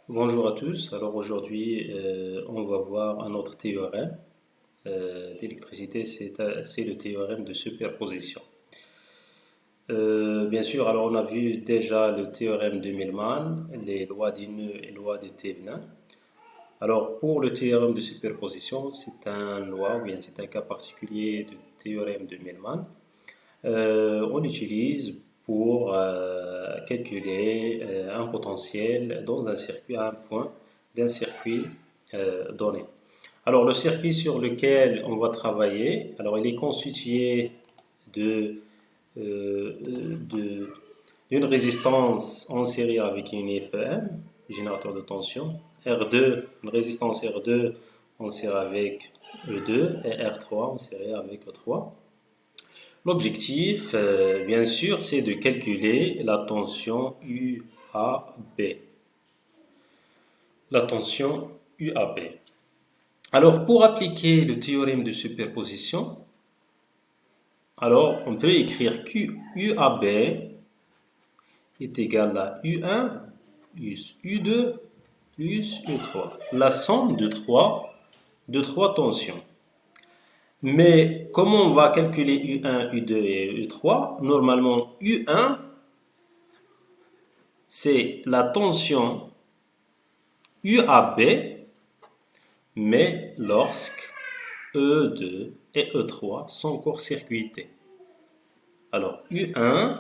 Bonjour à tous. Alors aujourd'hui, on va voir un autre théorème d'électricité, c'est le théorème de superposition. Bien sûr, alors on a vu déjà le théorème de Millman, les lois des nœuds et lois des Thévenin. Alors pour le théorème de superposition, c'est un loi, ou bien c'est un cas particulier du théorème de Millman. On l'utilise pour calculer un potentiel dans un circuit à un point d'un circuit donné. Alors le circuit sur lequel on va travailler, alors il est constitué de, de- d'une résistance en série avec une FEM, générateur de tension, R2, une résistance R2 en série avec E2 et R3 en série avec E3. L'objectif, bien sûr, c'est de calculer la tension UAB. La tension UAB. Alors, pour appliquer le théorème de superposition, alors on peut écrire que UAB est égal à U1 plus U2 plus U3. La somme de trois tensions. Mais comment on va calculer U1, U2 et U3? Normalement, U1, c'est la tension UAB, mais lorsque E2 et E3 sont court-circuités. Alors, U1,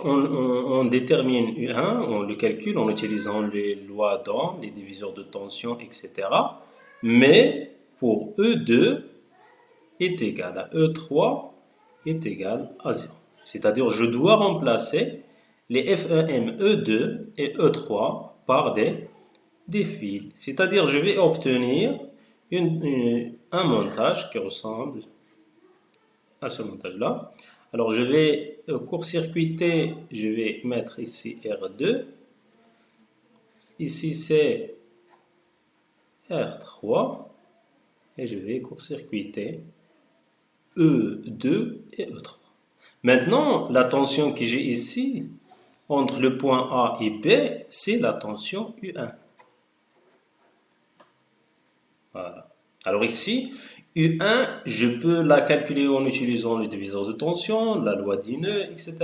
on détermine U1, on le calcule en utilisant les lois d'Ohm, les diviseurs de tension, etc. Mais pour E2 est égal à E3 est égal à 0. C'est-à-dire, je dois remplacer les FEM E2 et E3 par des fils. C'est-à-dire, je vais obtenir un montage qui ressemble à ce montage-là. Alors, je vais court-circuiter, je vais mettre ici R2. Ici, c'est R3. Et je vais court-circuiter E2 et E3. Maintenant, la tension que j'ai ici, entre le point A et B, c'est la tension U1. Voilà. Alors ici, U1, je peux la calculer en utilisant le diviseur de tension, la loi des nœuds, etc.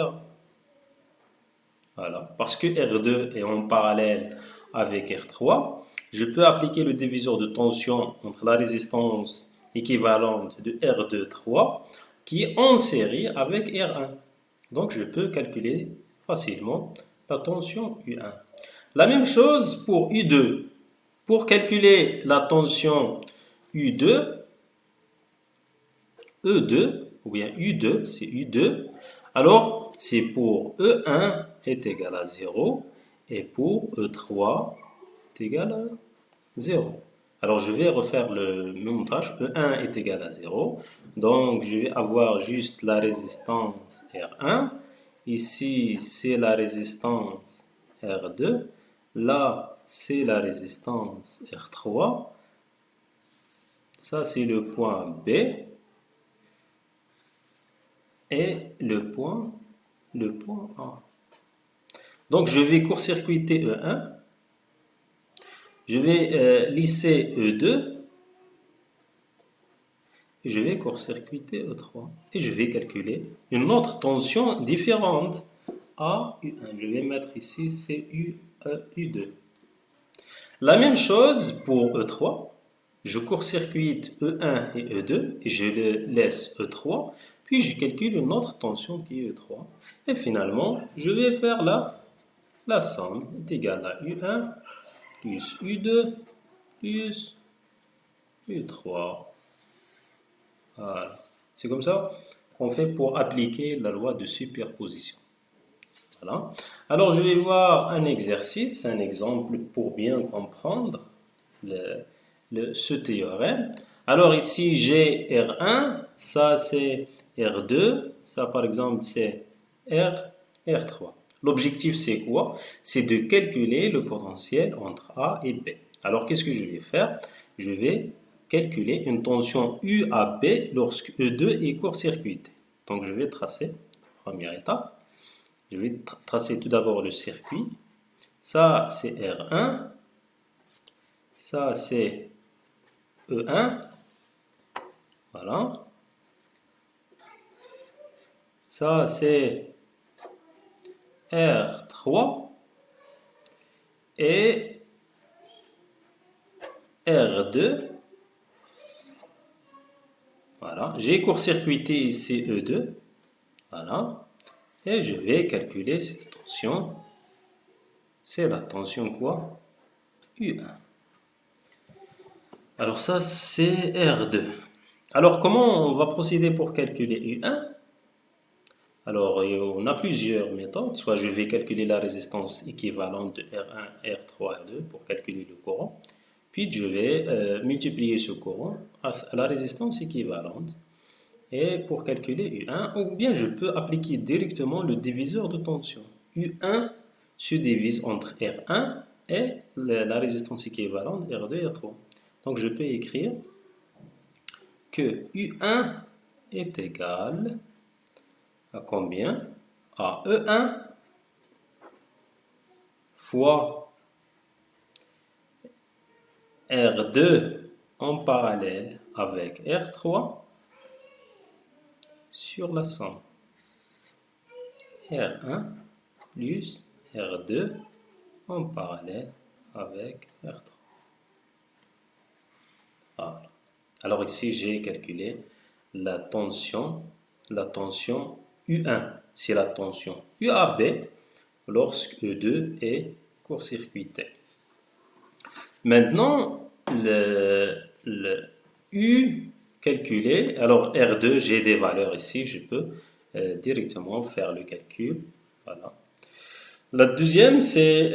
Voilà. Parce que R2 est en parallèle avec R3, je peux appliquer le diviseur de tension entre la résistance équivalente de R2,3 qui est en série avec R1. Donc je peux calculer facilement la tension U1. La même chose pour U2. Pour calculer la tension U2, E2, ou bien U2, c'est U2. Alors, c'est pour E1 est égal à 0 et pour E3 est égal à 0. Alors, je vais refaire le montage. E1 est égal à 0. Donc, je vais avoir juste la résistance R1. Ici, c'est la résistance R2. Là, c'est la résistance R3. Ça, c'est le point B. Et le point A. Donc, je vais court-circuiter E1. Je vais lisser E2. Et je vais court-circuiter E3. Et je vais calculer une autre tension différente à U1. Je vais mettre ici U2. La même chose pour E3. Je court-circuite E1 et E2 et je laisse E3. Puis je calcule une autre tension qui est E3. Et finalement, je vais faire la somme est égale à U1 plus U2 plus U3. Voilà. C'est comme ça qu'on fait pour appliquer la loi de superposition. Voilà. Alors, je vais voir un exercice, un exemple pour bien comprendre ce théorème. Alors, ici, j'ai R1, ça c'est R2, ça par exemple c'est R3. L'objectif c'est quoi? C'est de calculer le potentiel entre A et B. Alors, qu'est-ce que je vais faire? Je vais calculer une tension UAB lorsque E2 est court-circuité. Donc, je vais tracer, première étape. Je vais tracer tout d'abord le circuit. Ça, c'est R1. Ça, c'est E1. Voilà. Ça, c'est R3. Et R2. Voilà. J'ai court-circuité ici E2. Voilà. Et je vais calculer cette tension. C'est la tension quoi? U1. Alors ça, c'est R2. Alors comment on va procéder pour calculer U1? Alors on a plusieurs méthodes. Soit je vais calculer la résistance équivalente de R1, R3, R2 pour calculer le courant. Puis je vais multiplier ce courant à la résistance équivalente. Et pour calculer U1, ou bien je peux appliquer directement le diviseur de tension. U1 se divise entre R1 et la résistance équivalente R2 et R3. Donc je peux écrire que U1 est égal à combien? À E1 fois R2 en parallèle avec R3 sur la somme. R1 plus R2 en parallèle avec R3. Voilà. Alors ici, j'ai calculé la tension U1. C'est la tension UAB lorsque E2 est court-circuité. Maintenant, le U calculé, alors R2, j'ai des valeurs ici, je peux directement faire le calcul. Voilà. La deuxième, c'est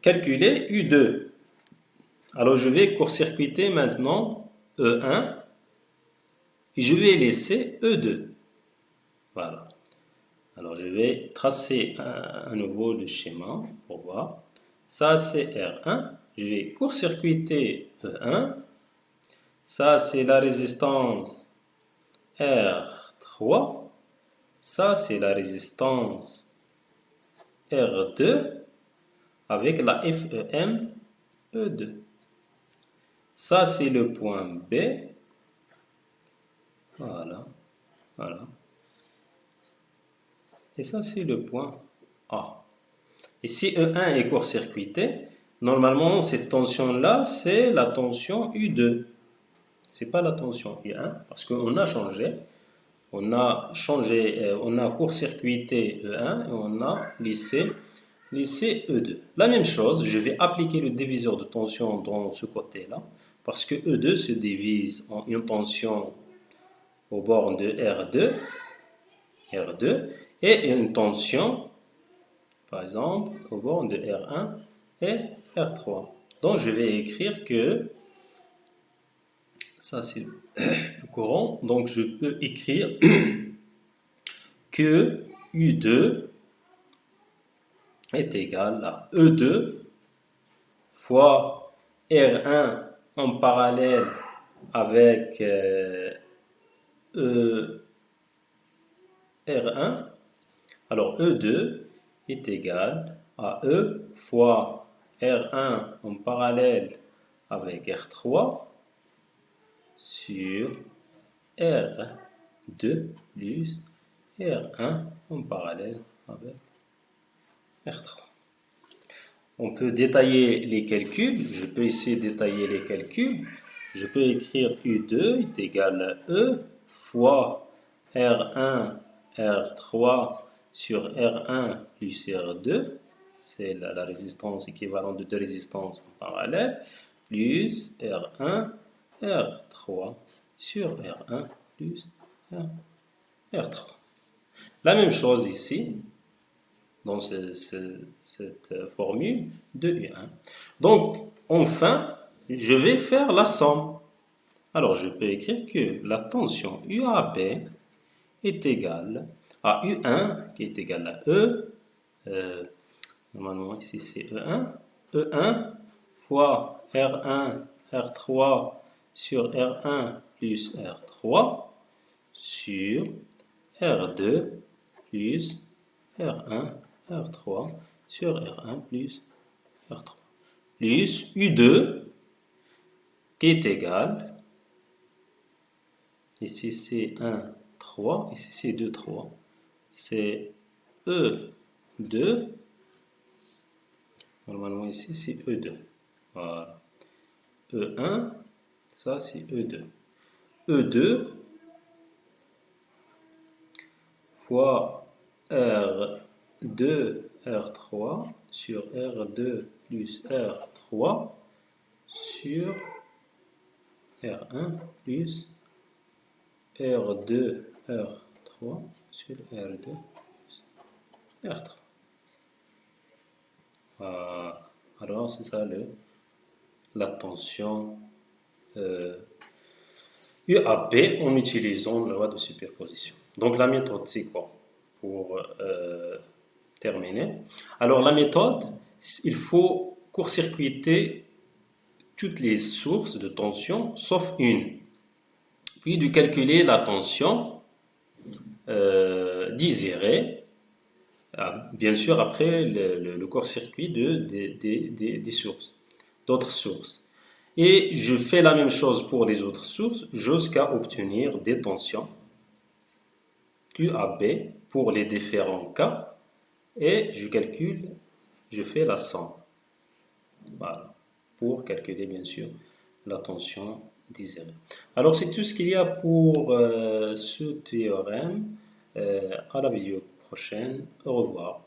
calculer U2. Alors, je vais court-circuiter maintenant E1 et je vais laisser E2. Voilà. Alors, je vais tracer à nouveau le schéma pour voir. Ça, c'est R1. Je vais court-circuiter E1. Ça, c'est la résistance R3. Ça, c'est la résistance R2 avec la FEM E2. Ça, c'est le point B. Voilà. Voilà. Et ça, c'est le point A. Et si E1 est court-circuité, normalement, cette tension-là, c'est la tension U2. Ce n'est pas la tension U1, parce qu'on a changé. On a court-circuité E1 et on a laissé E2. La même chose, je vais appliquer le diviseur de tension dans ce côté-là, parce que E2 se divise en une tension aux bornes de R2 et une tension, par exemple, aux bornes de R1 et R3. Donc, je vais écrire que ça, c'est le courant. Donc, je peux écrire que U2 est égal à E2 fois R1 en parallèle avec R1. Alors E2 est égal à E fois R1 en parallèle avec R3 sur R2 plus R1 en parallèle avec R3. On peut détailler les calculs. Je peux essayer de détailler les calculs. Je peux écrire U2 est égal à E fois R1, R3 sur R1 plus R2. C'est la résistance équivalente de deux résistances en parallèle. Plus R1, R3 sur R1 plus R3. La même chose ici, dans cette formule de U1. Donc, enfin, je vais faire la somme. Alors, je peux écrire que la tension UAB est égale à U1, qui est égal à E, normalement ici c'est E1, E1 fois R1, R3 sur R1 plus R3 sur R2 plus R1, R3 sur R1 plus R3 plus U2 qui est égal, ici c'est 1, 3, ici c'est 2, 3, c'est E2, normalement ici c'est E2, voilà, E1, ça c'est E2, E2 fois R2, R3 sur R2 plus R3 sur R1 plus R2, R3 sur R2 plus R3. Voilà. Alors, c'est ça la tension UAB en utilisant la loi de superposition. Donc, la méthode, c'est quoi? Pour terminer. Alors, la méthode, il faut court-circuiter toutes les sources de tension sauf une. Puis de calculer la tension d'Iséré, bien sûr après le court-circuit des sources, d'autres sources. Et je fais la même chose pour les autres sources jusqu'à obtenir des tensions UAB pour les différents cas et je calcule, je fais la somme. Voilà, pour calculer bien sûr la tension d'Iséré. Alors c'est tout ce qu'il y a pour ce théorème. À la vidéo prochaine. Au revoir.